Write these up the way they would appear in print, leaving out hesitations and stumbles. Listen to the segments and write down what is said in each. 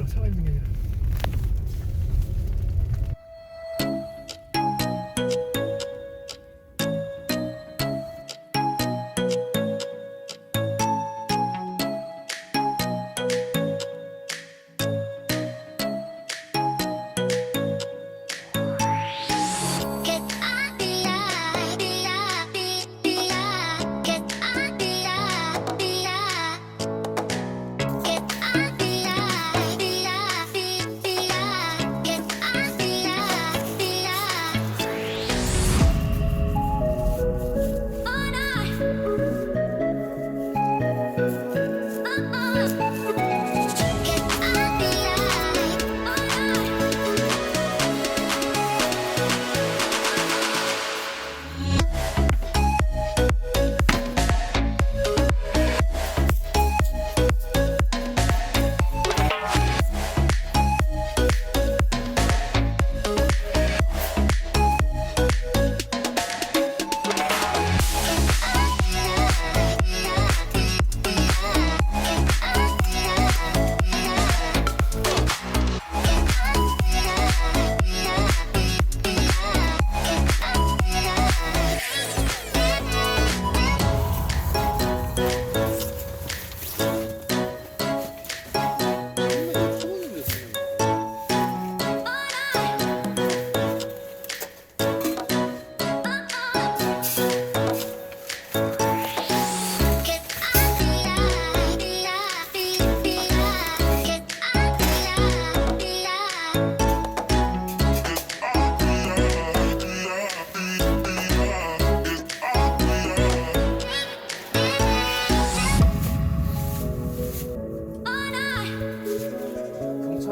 힘들어. 차가 힘든 게 아니라.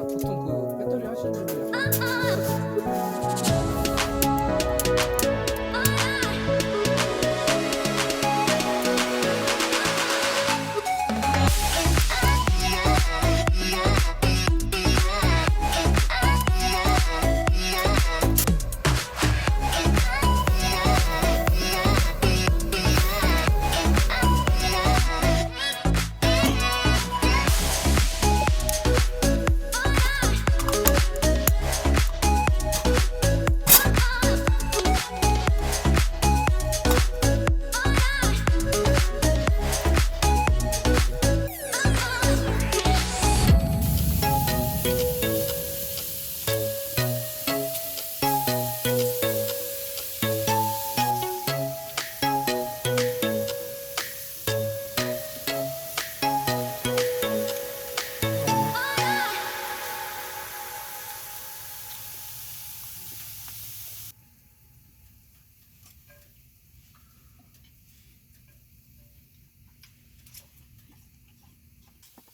보통 그 배터리 하시는 분들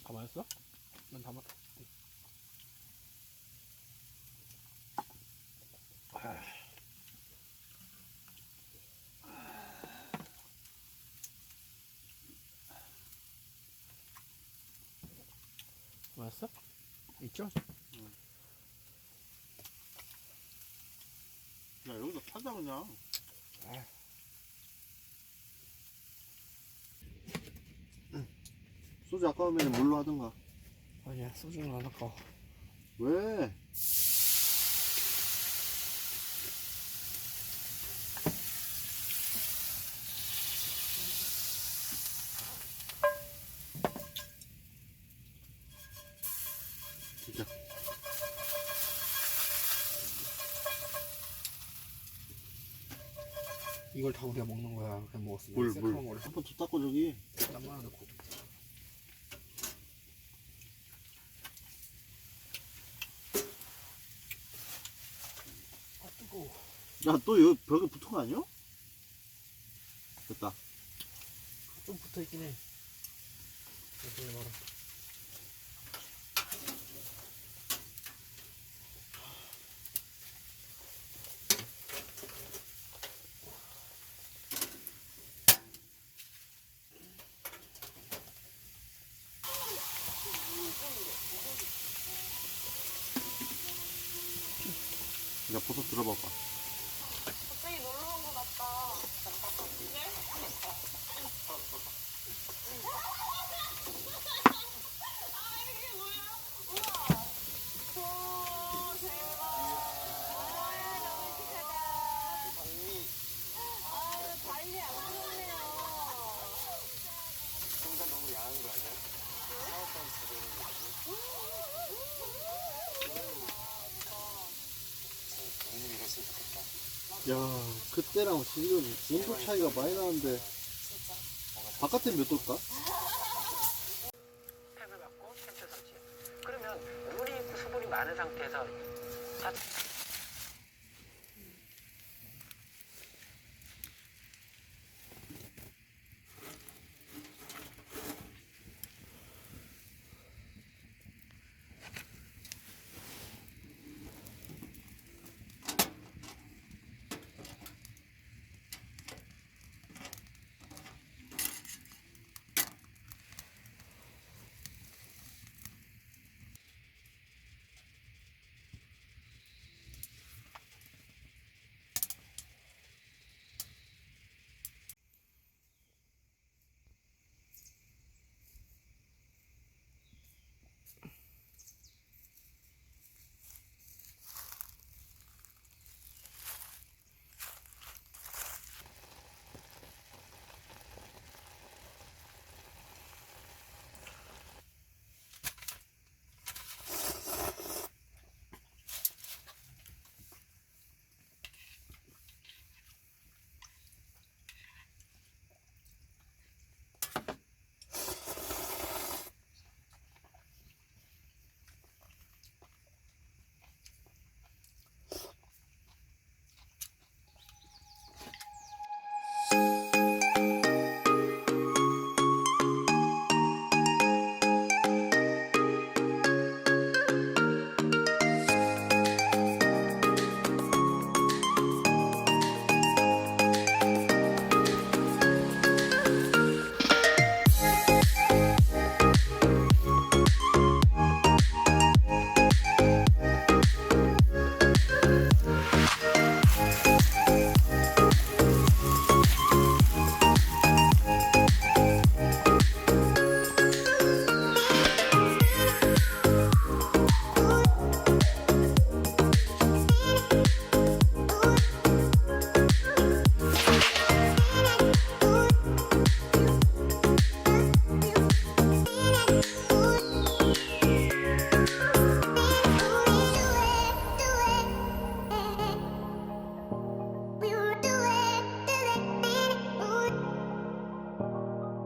다 맞았어? 난 다 맞았어. 맞았어? 있죠? 응. 야, 여기서 타자 그냥. 소주 아까우면 물로 하든가. 아니야, 소주는 안 아까워. 왜? 진짜. 이걸 다 우리가 먹는 거야. 그냥 먹었으면. 물. 새까만 거를 한 번 더 닦고 저기. 땀만 넣고. 아, 뜨거워. 야, 또 여기 벽에 붙은 거 아니야? 됐다. 좀 붙어 있긴 해. 이렇게 봐라. 야, 버섯 들어봐봐. 갑자기 놀러 온 것 같다. 아, 이게 뭐야? 우와. 야, 그때랑 지금 온도 차이가 많이 나는데 진짜. 바깥에 몇 도일까? 팩을 받고 텐트 설치. 그러면 물이 있고 수분이 많은 상태에서 자-